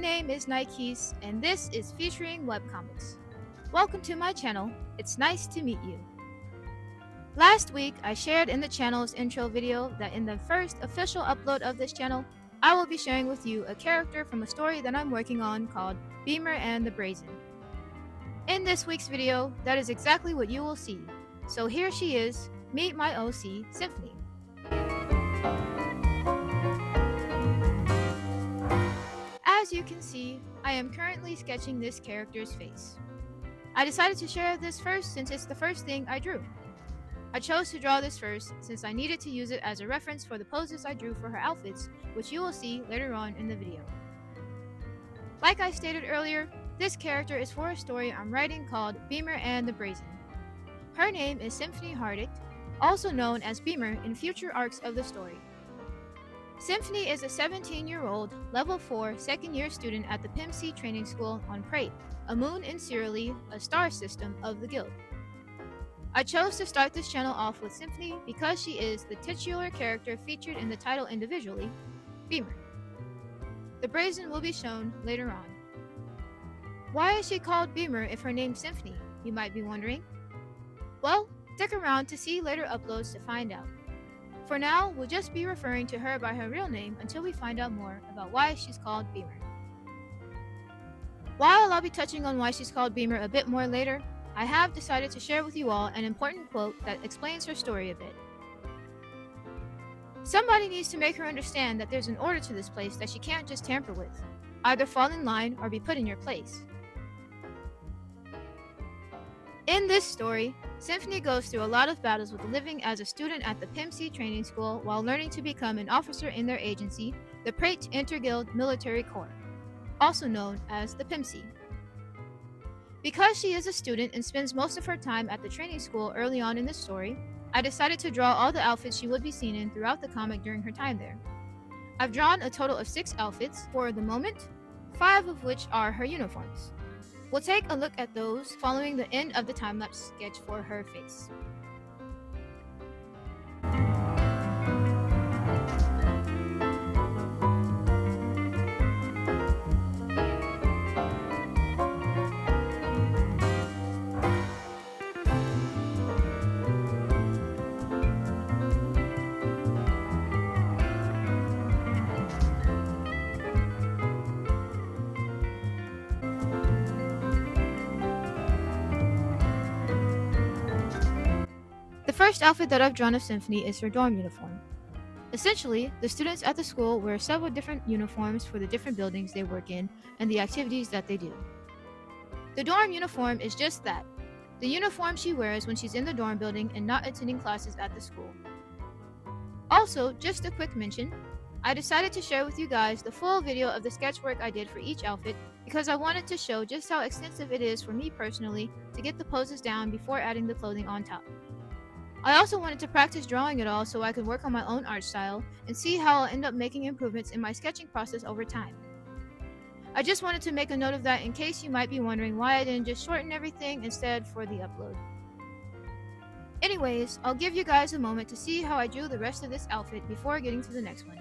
name is Nyquis, and this is featuring Webcomics. Welcome to my channel. It's nice to meet you. Last week, I shared in the channel's intro video that in the first official upload of this channel, I will be sharing with you a character from a story that I'm working on called Beamer and the Brazen. In this week's video, that is exactly what you will see. So here she is. Meet my OC, Sympf'ni. As you can see, I am currently sketching this character's face. I decided to share this first since it's the first thing I drew. I chose to draw this first since I needed to use it as a reference for the poses I drew for her outfits, which you will see later on in the video. Like I stated earlier, this character is for a story I'm writing called Beamer and the Brazen. Her name is Sympf'ni, also known as Beamer in future arcs of the story. Sympf'ni is a 17-year-old, level 4, second-year student at the PIMC training school on Prate, a moon in Cyrili, a star system of the guild. I chose to start this channel off with Sympf'ni because she is the titular character featured in the title individually, Beamer. The Brazen will be shown later on. Why is she called Beamer if her name's Sympf'ni, you might be wondering? Well, stick around to see later uploads to find out. For now, we'll just be referring to her by her real name until we find out more about why she's called Beamer. While I'll be touching on why she's called Beamer a bit more later, I have decided to share with you all an important quote that explains her story a bit. Somebody needs to make her understand that there's an order to this place that she can't just tamper with. Either fall in line or be put in your place. In this story, Sympf'ni goes through a lot of battles with living as a student at the PIMC training school while learning to become an officer in their agency, the Prate Interguild Military Corps, also known as the PIMC. Because she is a student and spends most of her time at the training school early on in this story, I decided to draw all the outfits she would be seen in throughout the comic during her time there. I've drawn a total of 6 outfits for the moment, 5 of which are her uniforms. We'll take a look at those following the end of the time-lapse sketch for her face. The first outfit that I've drawn of Sympf'ni is her dorm uniform. Essentially, the students at the school wear several different uniforms for the different buildings they work in and the activities that they do. The dorm uniform is just that, the uniform she wears when she's in the dorm building and not attending classes at the school. Also, just a quick mention, I decided to share with you guys the full video of the sketch work I did for each outfit because I wanted to show just how extensive it is for me personally to get the poses down before adding the clothing on top. I also wanted to practice drawing it all so I could work on my own art style and see how I'll end up making improvements in my sketching process over time. I just wanted to make a note of that in case you might be wondering why I didn't just shorten everything instead for the upload. Anyways, I'll give you guys a moment to see how I drew the rest of this outfit before getting to the next one.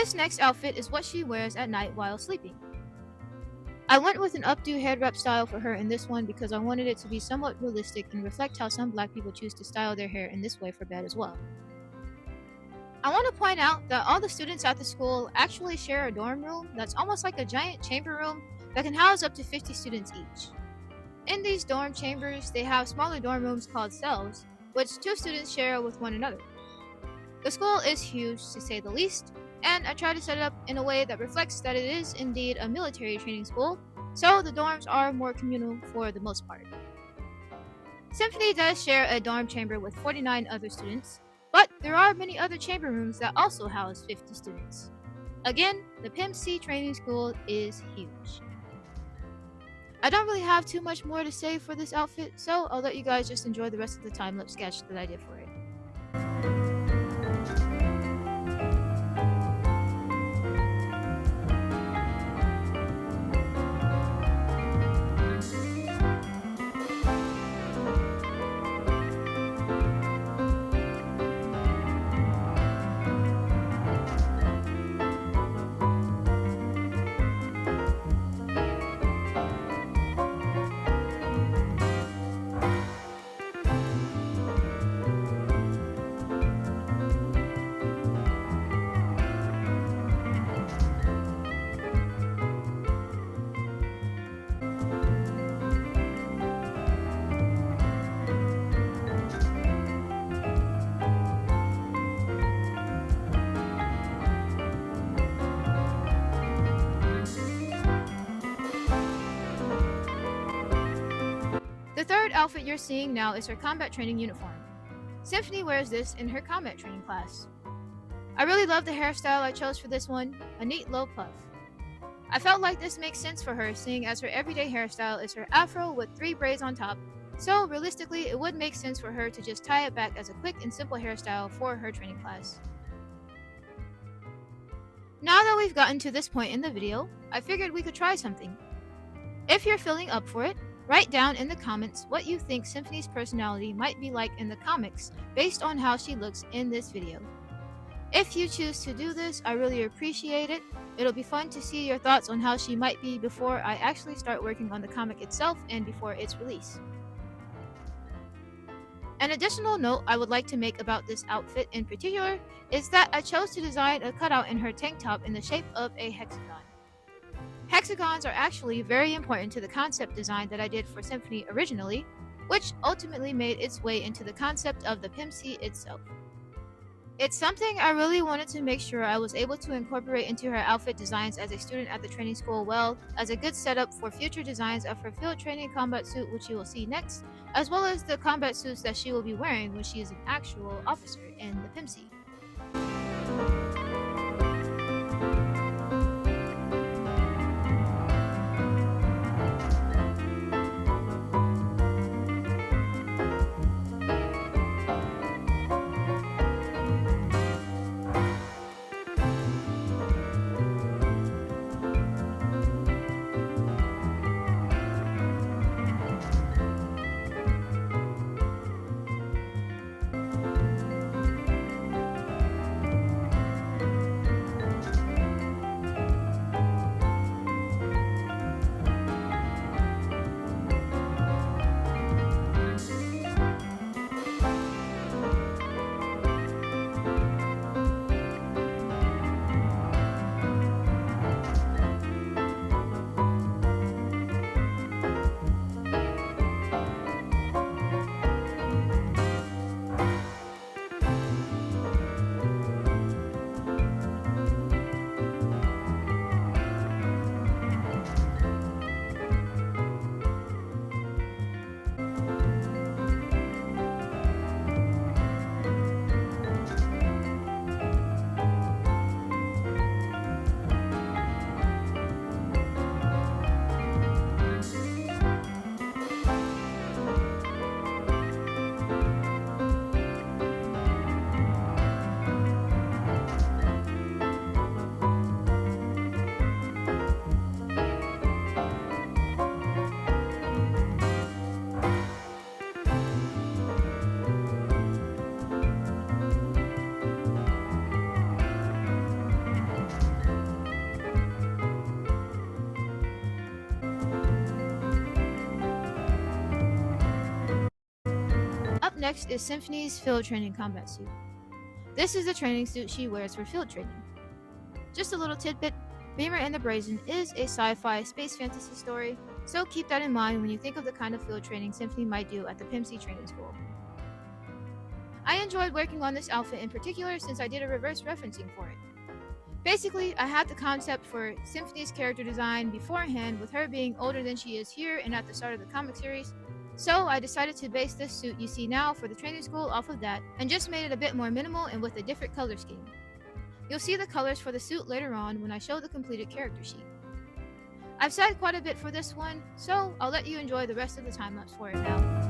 This next outfit is what she wears at night while sleeping. I went with an updo head wrap style for her in this one because I wanted it to be somewhat realistic and reflect how some black people choose to style their hair in this way for bed as well. I want to point out that all the students at the school actually share a dorm room that's almost like a giant chamber room that can house up to 50 students each. In these dorm chambers, they have smaller dorm rooms called cells, which 2 students share with one another. The school is huge, to say the least, and I try to set it up in a way that reflects that it is indeed a military training school, so the dorms are more communal for the most part. Sympf'ni does share a dorm chamber with 49 other students, but there are many other chamber rooms that also house 50 students. Again, the PIMC training school is huge. I don't really have too much more to say for this outfit, so I'll let you guys just enjoy the rest of the time-lapse sketch that I did for it. The third outfit you're seeing now is her combat training uniform. Sympf'ni wears this in her combat training class. I really love the hairstyle I chose for this one, a neat low puff. I felt like this makes sense for her, seeing as her everyday hairstyle is her afro with 3 braids on top, so realistically it would make sense for her to just tie it back as a quick and simple hairstyle for her training class. Now that we've gotten to this point in the video, I figured we could try something. If you're feeling up for it, write down in the comments what you think Sympf'ni's personality might be like in the comics based on how she looks in this video. If you choose to do this, I really appreciate it. It'll be fun to see your thoughts on how she might be before I actually start working on the comic itself and before its release. An additional note I would like to make about this outfit in particular is that I chose to design a cutout in her tank top in the shape of a hexagon. Hexagons are actually very important to the concept design that I did for Sympf'ni originally, which ultimately made its way into the concept of the PIMC itself. It's something I really wanted to make sure I was able to incorporate into her outfit designs as a student at the training school well as a good setup for future designs of her field training combat suit, which you will see next, as well as the combat suits that she will be wearing when she is an actual officer in the PIMC. next is Sympf'ni's field training combat suit. This is the training suit she wears for field training. Just a little tidbit, Beamer and the Brazen is a sci-fi space fantasy story, so keep that in mind when you think of the kind of field training Sympf'ni might do at the PIMC training school. I enjoyed working on this outfit in particular since I did a reverse referencing for it. Basically, I had the concept for Sympf'ni's character design beforehand with her being older than she is here and at the start of the comic series, so I decided to base this suit you see now for the training school off of that and just made it a bit more minimal and with a different color scheme. You'll see the colors for the suit later on when I show the completed character sheet. I've said quite a bit for this one, so I'll let you enjoy the rest of the time-lapse for it now.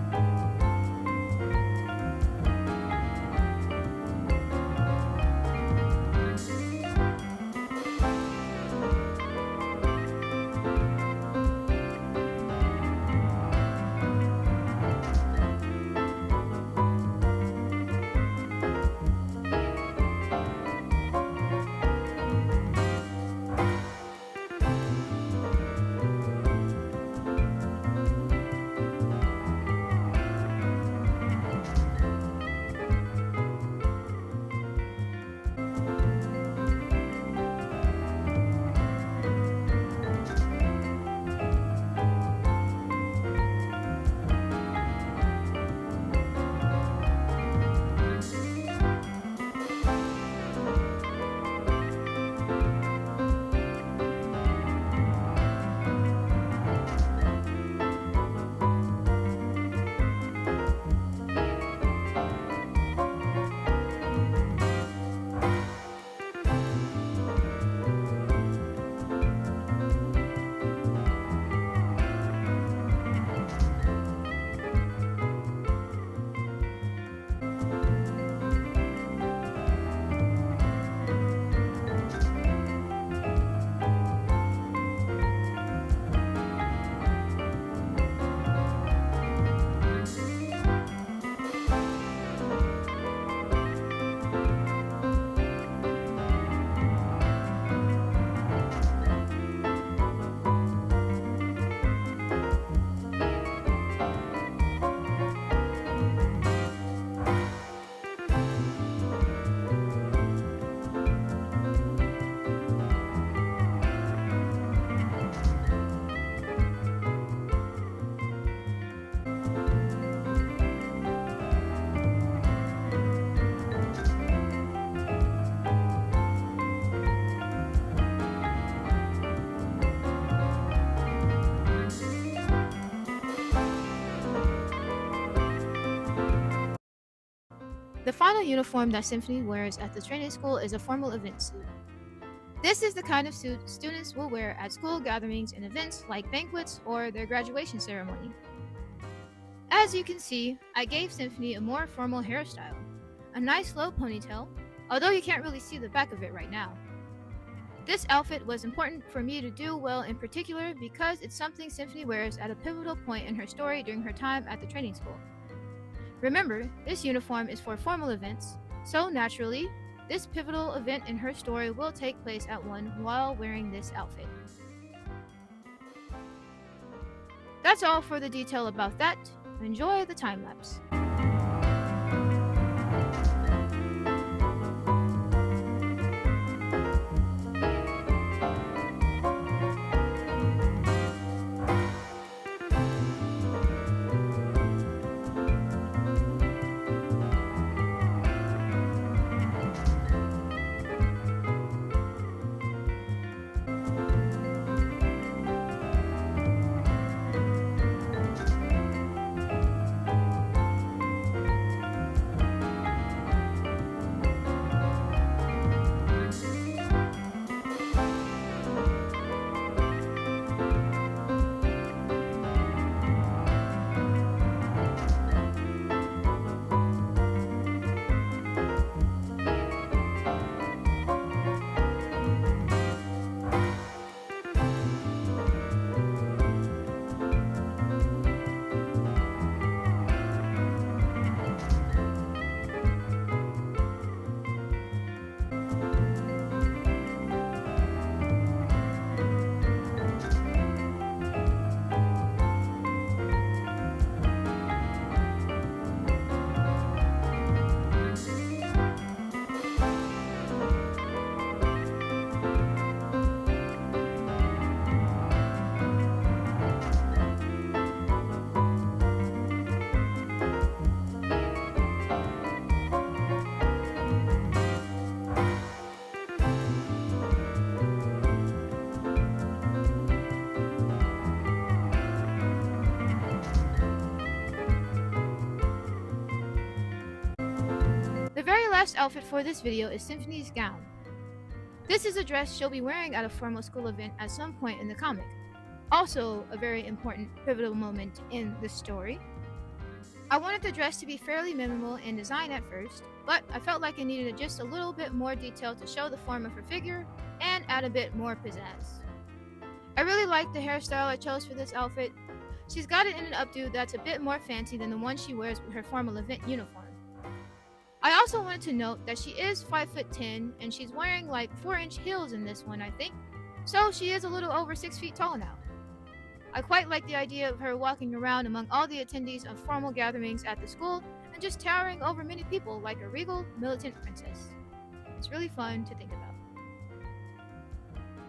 The final uniform that Sympf'ni wears at the training school is a formal event suit. This is the kind of suit students will wear at school gatherings and events like banquets or their graduation ceremony. As you can see, I gave Sympf'ni a more formal hairstyle, a nice low ponytail, although you can't really see the back of it right now. This outfit was important for me to do well in particular because it's something Sympf'ni wears at a pivotal point in her story during her time at the training school. Remember, this uniform is for formal events, so naturally, this pivotal event in her story will take place at one while wearing this outfit. That's all for the detail about that. Enjoy the time lapse. dress outfit for this video is Sympf'ni's gown. This is a dress she'll be wearing at a formal school event at some point in the comic. Also, a very important pivotal moment in the story. I wanted the dress to be fairly minimal in design at first, but I felt like I needed just a little bit more detail to show the form of her figure and add a bit more pizzazz. I really like the hairstyle I chose for this outfit. She's got it in an updo that's a bit more fancy than the one she wears with her formal event uniform. I also wanted to note that she is 5'10" and she's wearing like 4-inch heels in this one, I think, so she is a little over 6 feet tall now. I quite like the idea of her walking around among all the attendees of formal gatherings at the school and just towering over many people like a regal, militant princess. It's really fun to think about.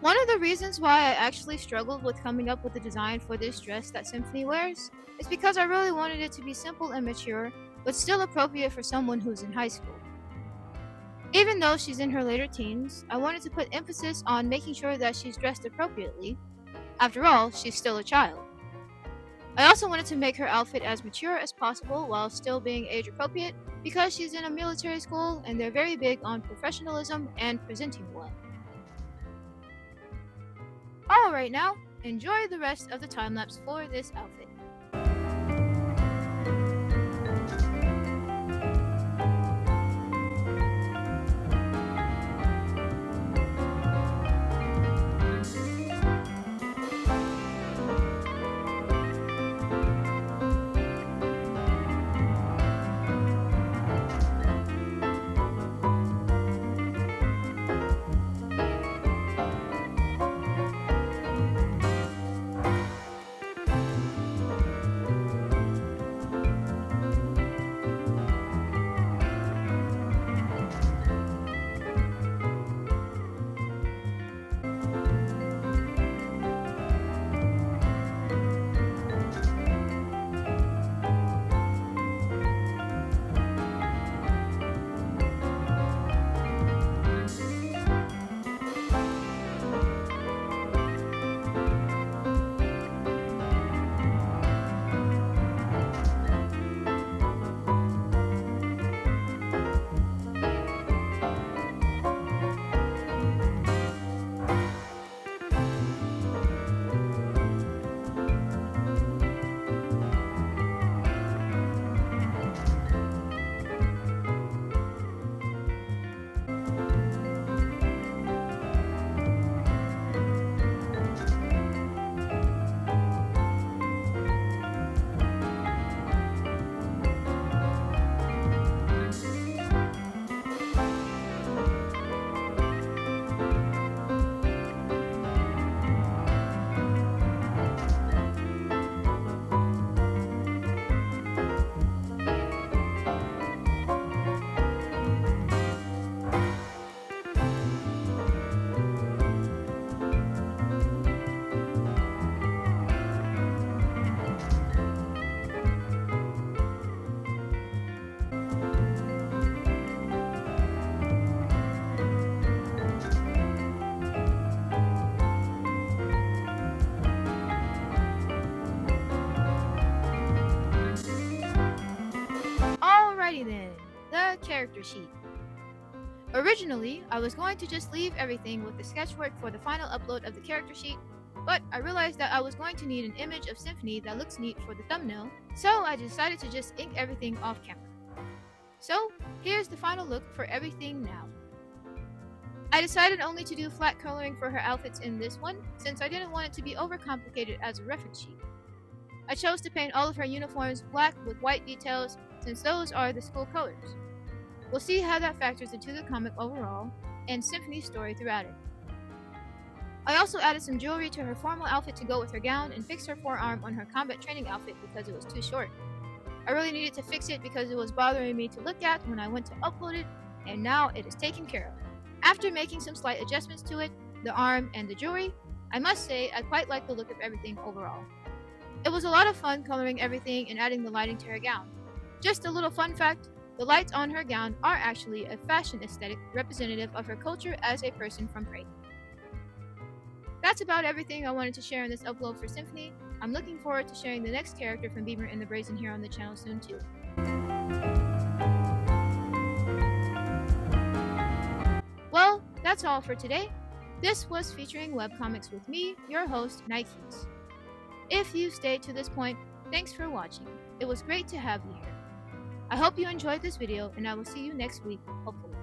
One of the reasons why I actually struggled with coming up with the design for this dress that Sympf'ni wears is because I really wanted it to be simple and mature, but still appropriate for someone who's in high school. Even though she's in her later teens, I wanted to put emphasis on making sure that she's dressed appropriately. After all, she's still a child. I also wanted to make her outfit as mature as possible while still being age appropriate because she's in a military school and they're very big on professionalism and presenting well. Alright now, enjoy the rest of the time lapse for this outfit. Alrighty then, the character sheet. Originally, I was going to just leave everything with the sketchwork for the final upload of the character sheet, but I realized that I was going to need an image of Sympf'ni that looks neat for the thumbnail, so I decided to just ink everything off camera. So, here's the final look for everything now. I decided only to do flat coloring for her outfits in this one, since I didn't want it to be overcomplicated as a reference sheet. I chose to paint all of her uniforms black with white details, since those are the school colors. We'll see how that factors into the comic overall, and Sympf'ni's story throughout it. I also added some jewelry to her formal outfit to go with her gown, and fixed her forearm on her combat training outfit because it was too short. I really needed to fix it because it was bothering me to look at when I went to upload it, and now it is taken care of. After making some slight adjustments to it, the arm, and the jewelry, I must say I quite like the look of everything overall. It was a lot of fun coloring everything and adding the lighting to her gown. Just a little fun fact, the lights on her gown are actually a fashion aesthetic representative of her culture as a person from Prague. That's about everything I wanted to share in this upload for Sympf'ni. I'm looking forward to sharing the next character from Beamer and the Brazen here on the channel soon too. that's all for today. This was featuring webcomics with me, your host, Nyquis. If you stayed to this point, thanks for watching. It was great to have you here. I hope you enjoyed this video, and I will see you next week, hopefully.